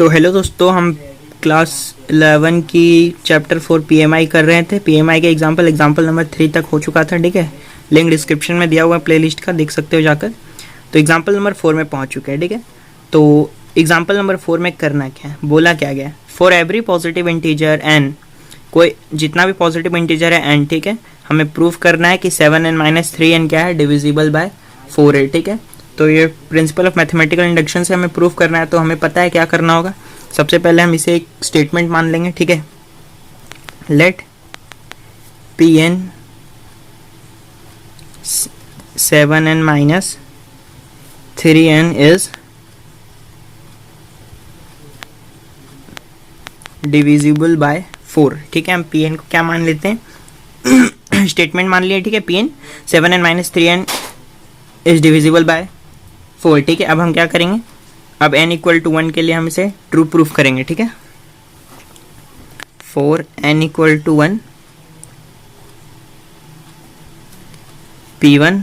तो हेलो दोस्तों, हम क्लास 11 की चैप्टर 4 पीएमआई कर रहे थे। पीएमआई के एग्जाम्पल नंबर 3 तक हो चुका था। ठीक है, लिंक डिस्क्रिप्शन में दिया हुआ है प्लेलिस्ट का, देख सकते हो जाकर। तो एग्जाम्पल नंबर 4 में पहुंच चुके हैं। ठीक है, तो एग्जाम्पल नंबर 4 में करना क्या है, बोला क्या गया, for every positive integer n, कोई जितना भी पॉजिटिव इंटीजर है एन, ठीक है, हमें प्रूव करना है कि 7n-3n क्या है, डिविजिबल बाय 4 है। ठीक है, तो ये प्रिंसिपल ऑफ मैथमेटिकल इंडक्शन से हमें प्रूफ करना है। तो हमें पता है क्या करना होगा। सबसे पहले हम इसे एक स्टेटमेंट मान लेंगे। ठीक है, let p n 7n-3n is divisible by 4। ठीक है, हम पी एन को क्या मान लेते हैं, स्टेटमेंट मान लिया। ठीक है, p n 7n-3n is divisible by 4। ठीक है, अब हम क्या करेंगे, अब n = 1 के लिए हम इसे ट्रू प्रूफ करेंगे। ठीक है, फॉर n = 1 P1,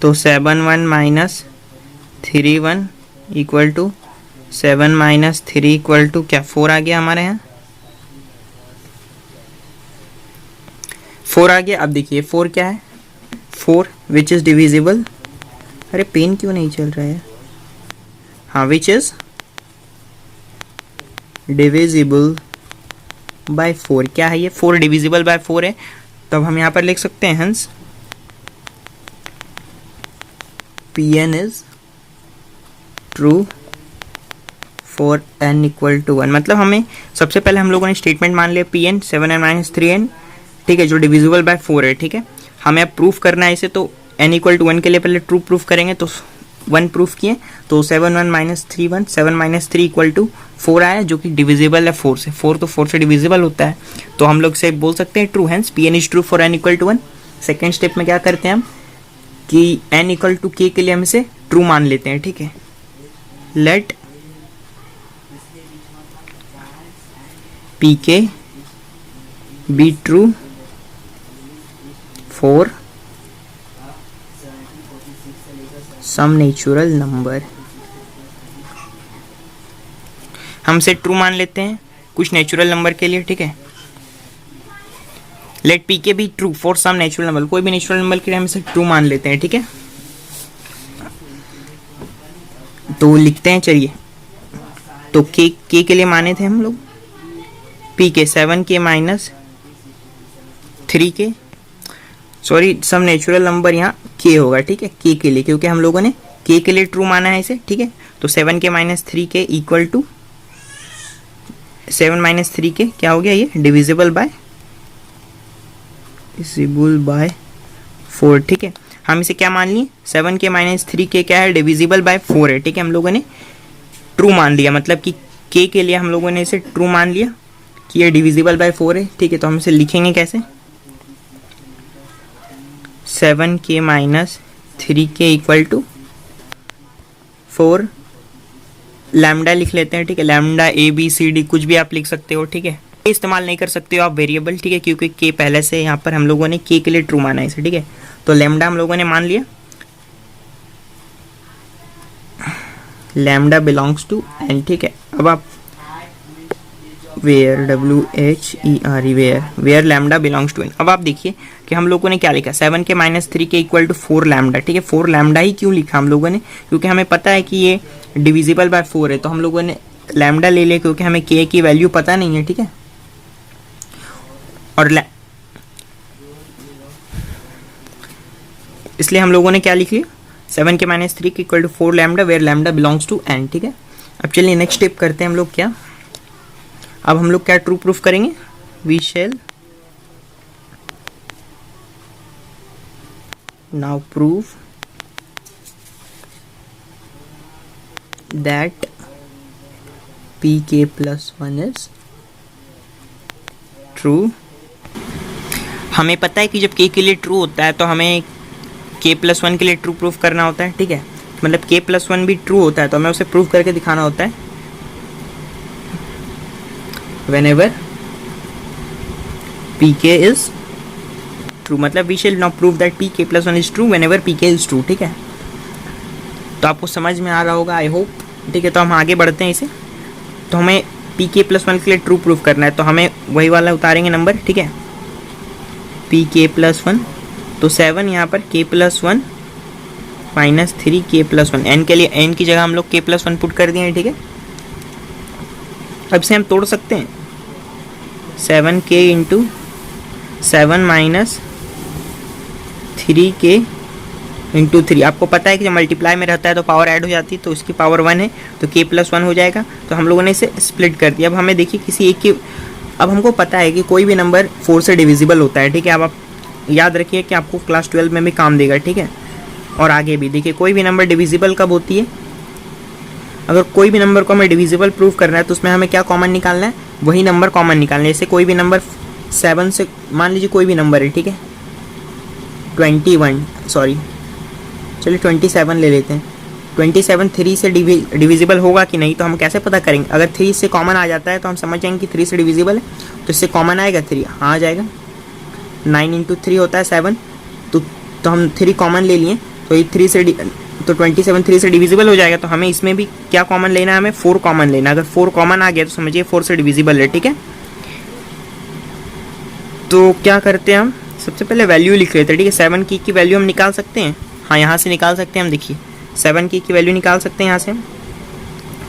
तो 7(1-3)(1) इक्वल टू 7-3 इक्वल टू क्या, 4 आ गया हमारे यहाँ, 4 आ गया। अब देखिए 4 क्या है, 4 विच इज डिविजिबल, अरे पेन क्यों नहीं चल रहा है, हाँ, विच इज डिविजिबल बाय 4। क्या है ये, 4 डिविजिबल बाय 4 है। तब हम यहाँ पर लिख सकते हैं हंस Pn is true for n = 1। मतलब हमें सबसे पहले हम लोगों ने स्टेटमेंट मान लिया Pn 7n-3n, ठीक है, जो डिविजिबल बाय 4 है। ठीक है, हमें अब प्रूफ करना है इसे। तो n = 1 के लिए पहले ट्रू प्रूफ करेंगे, तो 1 प्रूफ किए, तो 7(1-3)(1) 7-3 = 4 आया, जो कि डिविजिबल है 4 से। 4 तो 4 से डिविजिबल होता है, तो हम लोग से बोल सकते हैं true, hence Pn is true for n = 1। Second step में क्या करते हैं हम कि n = k के लिए हम इसे ट्रू मान लेते हैं। ठीक है, let pk be true for some natural number. हम इसे ट्रू मान लेते हैं कुछ नेचुरल नंबर के लिए। ठीक है, let p k be true for some natural number, कोई भी नेचुरल नंबर के लिए हम इसे ट्रू मान लेते हैं। ठीक है, तो लिखते हैं, चलिए, तो के के लिए माने थे हम लोग पी के 7k-3k, सॉरी, सम नेचुरल नंबर यहाँ के होगा। ठीक है, के लिए, क्योंकि हम लोगों ने के लिए ट्रू माना है इसे। ठीक है, तो 7k-3k इक्वल टू 7-3k क्या हो गया, ये डिविजिबल बाय 4। ठीक है, हम इसे क्या मान लिए, 7k-3k क्या है, डिविजिबल बाय 4 है। ठीक है, हम लोगों ने ट्रू मान लिया, मतलब कि के लिए हम लोगों ने इसे ट्रू मान लिया कि ये डिविजिबल बाय 4 है। ठीक है, तो हम इसे लिखेंगे कैसे, 7k-3k इक्वल टू 4 लैम्डा लिख लेते हैं। ठीक है, लैम्डा ABCD कुछ भी आप लिख सकते हो। ठीक है, इस्तेमाल नहीं कर सकते हो आप वेरिएबल। ठीक है, क्योंकि के पहले से यहाँ पर हम लोगों ने के लिए ट्रू माना है इसे। ठीक है, तो लैम्डा हम लोगों ने मान लिया, लैम्डा बिलोंग्स टू n। ठीक है, अब आप where where lambda belongs to n। अब आप देखिए कि हम लोगों ने क्या लिखा, 7k-3k इक्वल टू 4 लैम्डा। ठीक है, 4 लैम्डा ही क्यों लिखा हम लोगों ने, क्योंकि हमें पता है कि ये डिविजिबल बाय 4 है, तो हम लोगों ने लैम्डा ले लिया, क्योंकि हमें k की वैल्यू पता नहीं है। ठीक है, और इसलिए हम लोगों ने क्या लिख लिया, 7k-3k equal to 4 lambda where lambda belongs to n। ठीक है, अब चलिए नेक्स्ट स्टेप करते हैं हम लोग क्या, अब हम लोग क्या ट्रू प्रूफ करेंगे, we shall now prove that pk+1 is true. हमें पता है कि जब k के लिए ट्रू होता है तो हमें k+1 के लिए ट्रू प्रूफ करना होता है। ठीक है, मतलब k+1 भी ट्रू होता है तो हमें उसे प्रूफ करके दिखाना होता है, whenever pk is true, मतलब we shall now prove that pk+1 is true whenever pk is true। ठीक है, तो आपको समझ में आ रहा होगा, आई होप। ठीक है, तो हम आगे बढ़ते हैं इसे। तो हमें पी के प्लस वन के लिए ट्रू प्रूफ करना है, तो हमें वही वाला उतारेंगे नंबर, ठीक है, पी के प्लस वन। तो 7 यहाँ पर के प्लस वन माइनस 3 के प्लस वन, एन के लिए एन की जगह हम लोग के प्लस वन पुट कर दिए हैं, ठीक है। अब से हम तोड़ सकते हैं, 7 के इंटू 7 माइनस 3 के इंटू 3। आपको पता है कि जब मल्टीप्लाई में रहता है तो पावर ऐड हो जाती है, तो उसकी पावर 1 है, तो के प्लस वन हो जाएगा। तो हम लोगों ने इसे स्प्लिट कर दिया। अब हमें देखिए किसी एक की, अब हमको पता है कि कोई भी नंबर 4 से डिविजिबल होता है, ठीक है। अब आप याद रखिए कि आपको क्लास 12 में भी काम देगा, ठीक है। और आगे भी देखिए कोई भी नंबर डिविजिबल कब होती है, अगर कोई भी नंबर को हमें डिविजिबल प्रूव करना है तो उसमें हमें क्या कॉमन निकालना है, वही नंबर कॉमन निकालना है। जैसे कोई भी नंबर 7 से, मान लीजिए कोई भी नंबर है, ठीक है, 27 ले लेते हैं। 27 3 से डिविजिबल होगा कि नहीं, तो हम कैसे पता करेंगे? अगर 3 से कॉमन आ जाता है तो हम समझ जाएंगे कि 3 से डिविजिबल है, तो इससे कॉमन आएगा 3, हाँ आ जाएगा। 9 इंटू 3 होता है 7, तो हम 3 कॉमन ले लिए, तो ये 3 से तो 27 3 से डिविजिबल हो जाएगा। तो हमें इसमें भी क्या कॉमन लेना है, हमें 4 कॉमन लेना है। अगर 4 कॉमन आ गया तो समझिए 4 से डिविजिबल है, ठीक है। तो क्या करते हैं हम, सबसे पहले वैल्यू लिख लेते हैं, ठीक है। 7 की वैल्यू हम निकाल सकते हैं, हाँ यहाँ से निकाल सकते हैं हम। देखिए 7 की वैल्यू निकाल सकते हैं यहाँ से हम।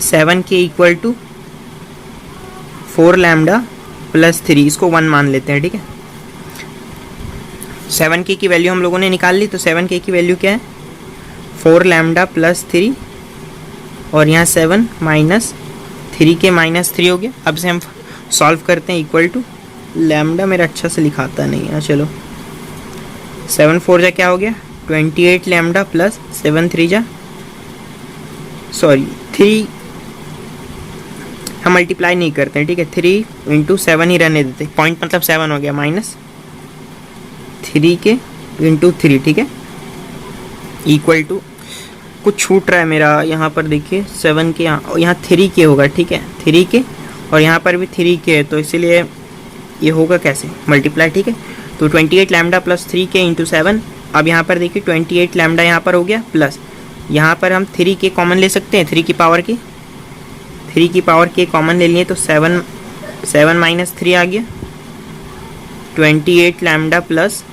7 के इक्वल टू 4 लैम्डा प्लस 3, इसको 1 मान लेते हैं, ठीक है। 7 की वैल्यू हम लोगों ने निकाल ली, तो 7 की वैल्यू क्या है, 4 लैम्डा प्लस 3, और यहाँ 7 माइनस 3 के माइनस 3 हो गया। अब से हम सॉल्व करते हैं, इक्वल टू लैम्डा मेरा अच्छा से लिखाता नहीं है, चलो 7 4 जा क्या हो गया, 28 लैम्डा प्लस 7 3 जा 3, हम मल्टीप्लाई नहीं करते हैं, ठीक है। 3 इंटू 7 ही रहने देते, पॉइंट मतलब 7 हो गया, माइनस 3 के इंटू 3, ठीक है, इक्वल टू, कुछ छूट रहा है मेरा यहाँ पर, देखिए 7 के यहाँ 3 के होगा, ठीक है, 3 के, और यहाँ पर भी 3 के है, तो इसीलिए ये होगा कैसे मल्टीप्लाई, ठीक है। तो 28 लैम्डा प्लस 3 के इंटू 7। अब यहाँ पर देखिए 28 लैम्डा यहाँ पर हो गया, प्लस यहाँ पर हम 3 के कॉमन ले सकते हैं, 3 की पावर के कॉमन ले लिए, तो 7 माइनस 3 आ गया, 28 लैम्डा प्लस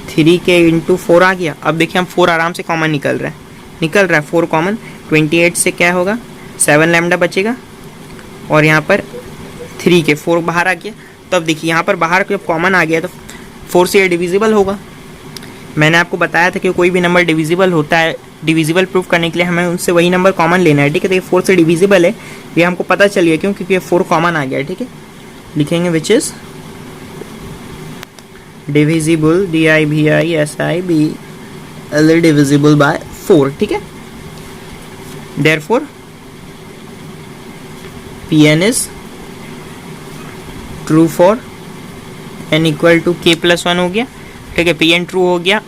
3 के इंटू 4 आ गया। अब देखिए हम 4 आराम से कॉमन निकल रहा है 4 कॉमन, 28 से क्या होगा, 7 लैम्डा बचेगा, और यहाँ पर 3 के 4 बाहर आ गया। तो अब देखिए यहाँ पर बाहर जब कॉमन आ गया तो 4 से ये डिविजिबल होगा। मैंने आपको बताया था कि कोई भी नंबर डिविजिबल होता है, डिविजिबल प्रूफ करने के लिए हमें उनसे वही नंबर कॉमन लेना है, ठीक है। तो ये 4 से डिविजिबल है, ये हमको पता चल गया, क्यों, क्योंकि ये 4 कॉमन आ गया है, ठीक है। लिखेंगे which is divisible, DIVISIBL divisible by 4, ठीक है। Therefore Pn is true for n equal to k plus 1 हो गया, ठीक है। Pn ट्रू हो गया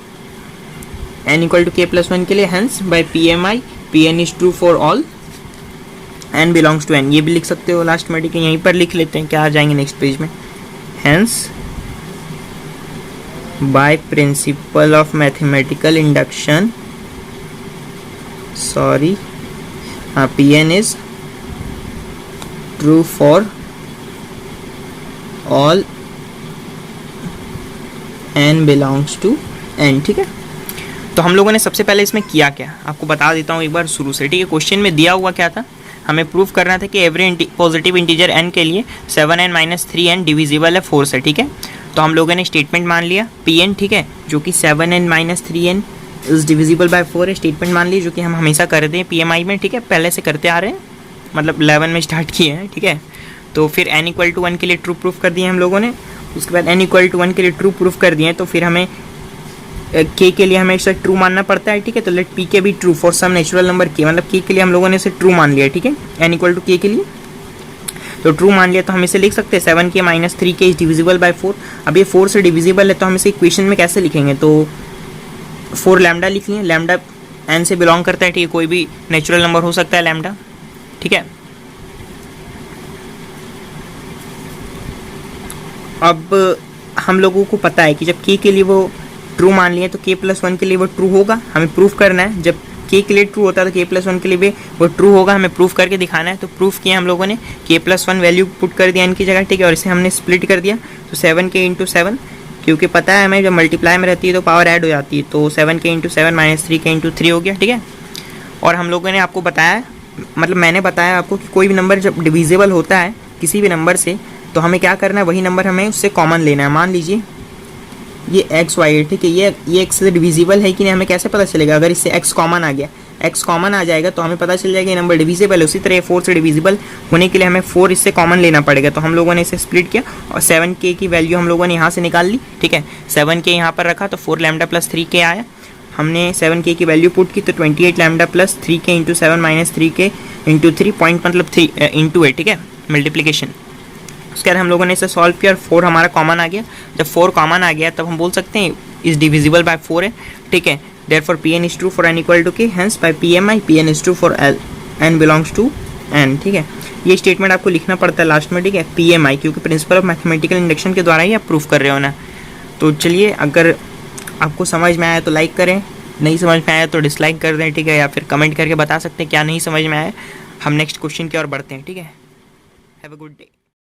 n equal to k plus 1 के लिए, hence by PMI Pn is true for all n belongs to n। ये भी लिख सकते हो लास्ट में, ठीक है। यहीं पर लिख लेते हैं, क्या आ जाएंगे नेक्स्ट पेज में, hence by principle of mathematical induction, Pn is true for all n belongs to n, ठीक है। तो हम लोगों ने सबसे पहले इसमें किया क्या, आपको बता देता हूँ एक बार शुरू से, ठीक है। क्वेश्चन में दिया हुआ क्या था, हमें प्रूफ करना था कि एवरी पॉजिटिव इंटीजर n के लिए 7n माइनस 3n डिविजिबल है 4 से, ठीक है। तो हम लोगों ने स्टेटमेंट मान लिया Pn, ठीक है, जो कि 7n minus 3n is divisible by 4 है, स्टेटमेंट मान ली, जो कि हम हमेशा करते हैं PMI में, ठीक है, पहले से करते आ रहे हैं, मतलब 11 में स्टार्ट किए हैं, ठीक है। तो फिर n इक्वल टू 1 के लिए ट्रू प्रूफ कर दिए हम लोगों ने, उसके बाद n इक्वल टू 1 के लिए ट्रू प्रूफ कर दिए, तो फिर हमें k के लिए हमें इसे ट्रू मानना पड़ता है, ठीक है। तो late p k be true for some natural number k, मतलब k के लिए हम लोगों ने इसे ट्रू मान लिया, ठीक है, n इक्वल टू k के लिए। तो ट्रू मान लिया तो हम इसे लिख सकते हैं 7k minus 3k is divisible by 4। अब ये 4 से डिविजिबल है, तो हम इसे इक्वेशन में कैसे लिखेंगे, तो 4 लैम्डा लिख लिए, लैम्डा n से बिलोंग करता है, ठीक है, कोई भी नेचुरल नंबर हो सकता है लैम्डा, ठीक है। अब हम लोगों को पता है कि जब k के लिए वो ट्रू मान लिए तो k प्लस 1 के लिए वो ट्रू होगा, हमें प्रूफ करना है। जब के लिए ट्रू होता है तो k+1 के लिए भी वो ट्रू होगा, हमें प्रूफ करके दिखाना है। तो प्रूफ किया हम लोगों ने, k+1 वैल्यू पुट कर दिया इनकी जगह, ठीक है, और इसे हमने स्प्लिट कर दिया। तो 7k इंटू 7, क्योंकि पता है हमें जब मल्टीप्लाई में रहती है तो पावर ऐड हो जाती है, तो 7k into 7 minus 3k into 3 हो गया, ठीक है। और हम लोगों ने आपको बताया, मतलब मैंने बताया आपको कि कोई भी नंबर जब डिविजिबल होता है किसी भी नंबर से तो हमें क्या करना है, वही नंबर हमें उससे कॉमन लेना है। मान लीजिए ये एक्स वाई है, ठीक है, ये एक्स से डिविजिबल है कि नहीं हमें कैसे पता चलेगा, अगर इससे एक्स कॉमन आ गया, एक्स कॉमन आ जाएगा तो हमें पता चल जाएगा ये नंबर डिविजिबल है। उसी तरह 4 से डिविजिबल होने के लिए हमें 4 इससे कॉमन लेना पड़ेगा। तो हम लोगों ने इसे स्प्लिट किया और 7k की वैल्यू हम लोगों ने यहाँ से निकाल ली, ठीक है। 7k यहाँ पर रखा तो 4 लैम्डा प्लस 3k आया। हमने 7k की वैल्यू पुट की तो 28 lambda plus 3k into 7 minus 3k into 3 point मतलब 3 इंटू है, ठीक है, मल्टीप्लीकेशन। उसके बाद हम लोगों ने इसे सॉल्व किया और 4 हमारा कॉमन आ गया। जब 4 कॉमन आ गया तब हम बोल सकते हैं इज डिविजिबल बाय 4 है, ठीक है। Therefore Pn is true for n equal to k, hence by PMI Pn is true for n belongs to n, ठीक है। ये स्टेटमेंट आपको लिखना पड़ता है लास्ट में, ठीक है, PMI, क्योंकि प्रिंसिपल ऑफ मैथमेटिकल इंडक्शन के द्वारा ही आप प्रूफ कर रहे हो ना। तो चलिए, अगर आपको समझ में आया तो लाइक करें, नहीं समझ में आया तो डिसलाइक कर दें, ठीक है, या फिर कमेंट करके बता सकते हैं क्या नहीं समझ में आया। हम नेक्स्ट क्वेश्चन की ओर बढ़ते हैं, ठीक है। Have a good day.